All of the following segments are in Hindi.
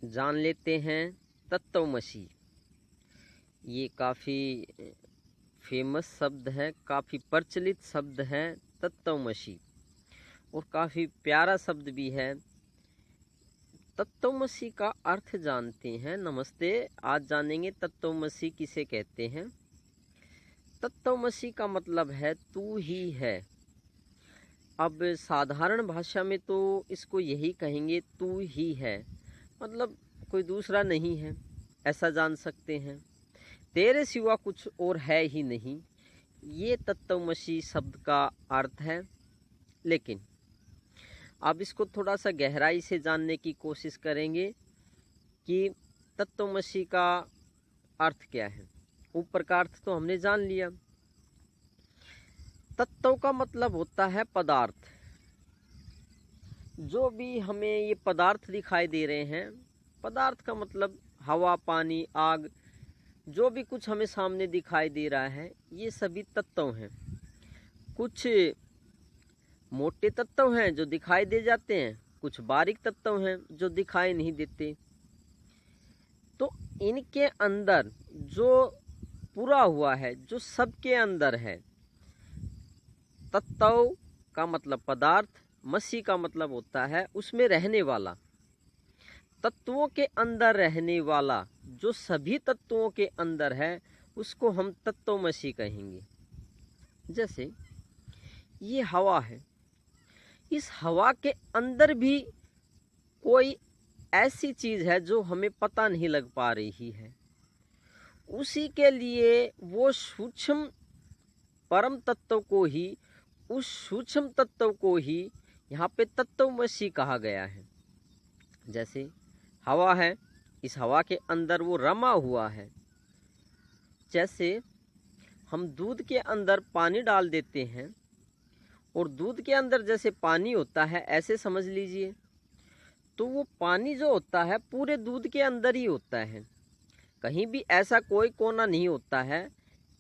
जान लेते हैं तत्वमसी। ये काफ़ी फेमस शब्द है, काफ़ी प्रचलित शब्द है तत्वमसी, और काफ़ी प्यारा शब्द भी है। तत्वमसी का अर्थ जानते हैं। नमस्ते, आज जानेंगे तत्वमसी किसे कहते हैं। तत्वमसी का मतलब है तू ही है। अब साधारण भाषा में तो इसको यही कहेंगे, तू ही है, मतलब कोई दूसरा नहीं है, ऐसा जान सकते हैं। तेरे सिवा कुछ और है ही नहीं, ये तत्वमसी शब्द का अर्थ है। लेकिन अब इसको थोड़ा सा गहराई से जानने की कोशिश करेंगे कि तत्वमसी का अर्थ क्या है। ऊपर का अर्थ तो हमने जान लिया। तत्व का मतलब होता है पदार्थ। जो भी हमें ये पदार्थ दिखाई दे रहे हैं, पदार्थ का मतलब हवा, पानी, आग, जो भी कुछ हमें सामने दिखाई दे रहा है, ये सभी तत्व हैं। कुछ मोटे तत्व हैं जो दिखाई दे जाते हैं, कुछ बारीक तत्व हैं जो दिखाई नहीं देते। तो इनके अंदर जो पूरा हुआ है, जो सबके अंदर है, तत्व का मतलब पदार्थ, मसी का मतलब होता है उसमें रहने वाला, तत्वों के अंदर रहने वाला, जो सभी तत्वों के अंदर है, उसको हम तत्वमसी कहेंगे। जैसे ये हवा है, इस हवा के अंदर भी कोई ऐसी चीज है जो हमें पता नहीं लग पा रही है। उसी के लिए वो सूक्ष्म परम तत्व को ही, उस सूक्ष्म तत्व को ही यहाँ पे तत्वमसी कहा गया है। जैसे हवा है, इस हवा के अंदर वो रमा हुआ है। जैसे हम दूध के अंदर पानी डाल देते हैं, और दूध के अंदर जैसे पानी होता है, ऐसे समझ लीजिए, तो वो पानी जो होता है पूरे दूध के अंदर ही होता है। कहीं भी ऐसा कोई कोना नहीं होता है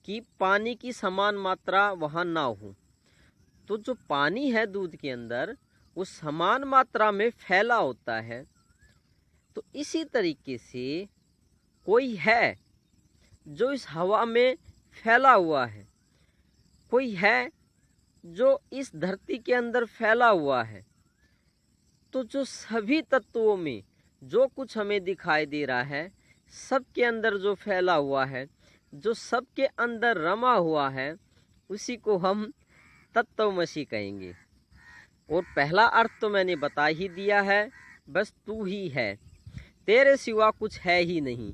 कि पानी की समान मात्रा वहाँ ना हो। तो जो पानी है दूध के अंदर, वो समान मात्रा में फैला होता है। तो इसी तरीके से कोई है जो इस हवा में फैला हुआ है, कोई है जो इस धरती के अंदर फैला हुआ है। तो जो सभी तत्वों में जो कुछ हमें दिखाई दे रहा है, सबके अंदर जो फैला हुआ है, जो सबके अंदर रमा हुआ है, उसी को हम तत्वमसी कहेंगे। और पहला अर्थ तो मैंने बता ही दिया है, बस तू ही है, तेरे सिवा कुछ है ही नहीं।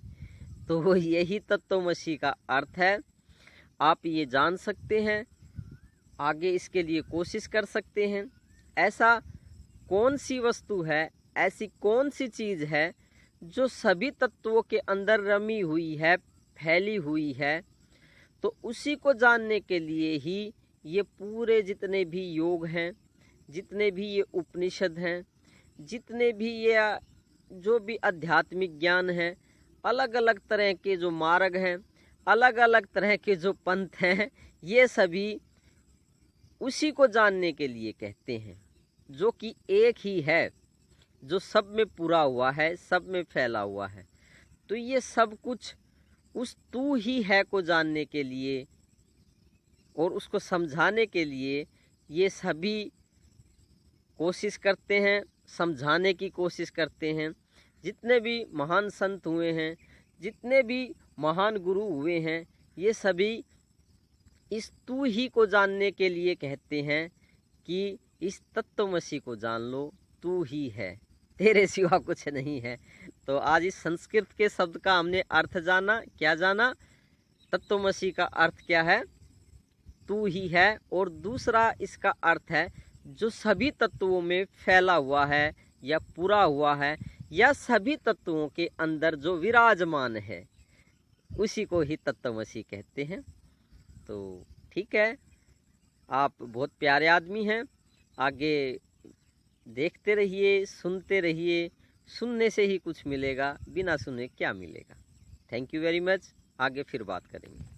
तो यही तत्वमसी का अर्थ है। आप ये जान सकते हैं, आगे इसके लिए कोशिश कर सकते हैं। ऐसा कौन सी वस्तु है, ऐसी कौन सी चीज है जो सभी तत्वों के अंदर रमी हुई है, फैली हुई है। तो उसी को जानने के लिए ही ये पूरे जितने भी योग हैं, जितने भी ये उपनिषद हैं, जितने भी ये जो भी आध्यात्मिक ज्ञान है, अलग अलग तरह के जो मार्ग हैं, अलग अलग तरह के जो पंथ हैं, ये सभी उसी को जानने के लिए कहते हैं, जो कि एक ही है, जो सब में पूरा हुआ है, सब में फैला हुआ है। तो ये सब कुछ उस तू ही है को जानने के लिए और उसको समझाने के लिए ये सभी कोशिश करते हैं, समझाने की कोशिश करते हैं। जितने भी महान संत हुए हैं, जितने भी महान गुरु हुए हैं, ये सभी इस तू ही को जानने के लिए कहते हैं कि इस तत्वमसी को जान लो, तू ही है, तेरे सिवा कुछ नहीं है। तो आज इस संस्कृत के शब्द का हमने अर्थ जाना। क्या जाना? तत्वमसी का अर्थ क्या है? तू ही है। और दूसरा इसका अर्थ है जो सभी तत्वों में फैला हुआ है या पूरा हुआ है, या सभी तत्वों के अंदर जो विराजमान है, उसी को ही तत्वमसी कहते हैं। तो ठीक है, आप बहुत प्यारे आदमी हैं, आगे देखते रहिए, सुनते रहिए। सुनने से ही कुछ मिलेगा, बिना सुने क्या मिलेगा। Thank you very much. आगे फिर बात करेंगे।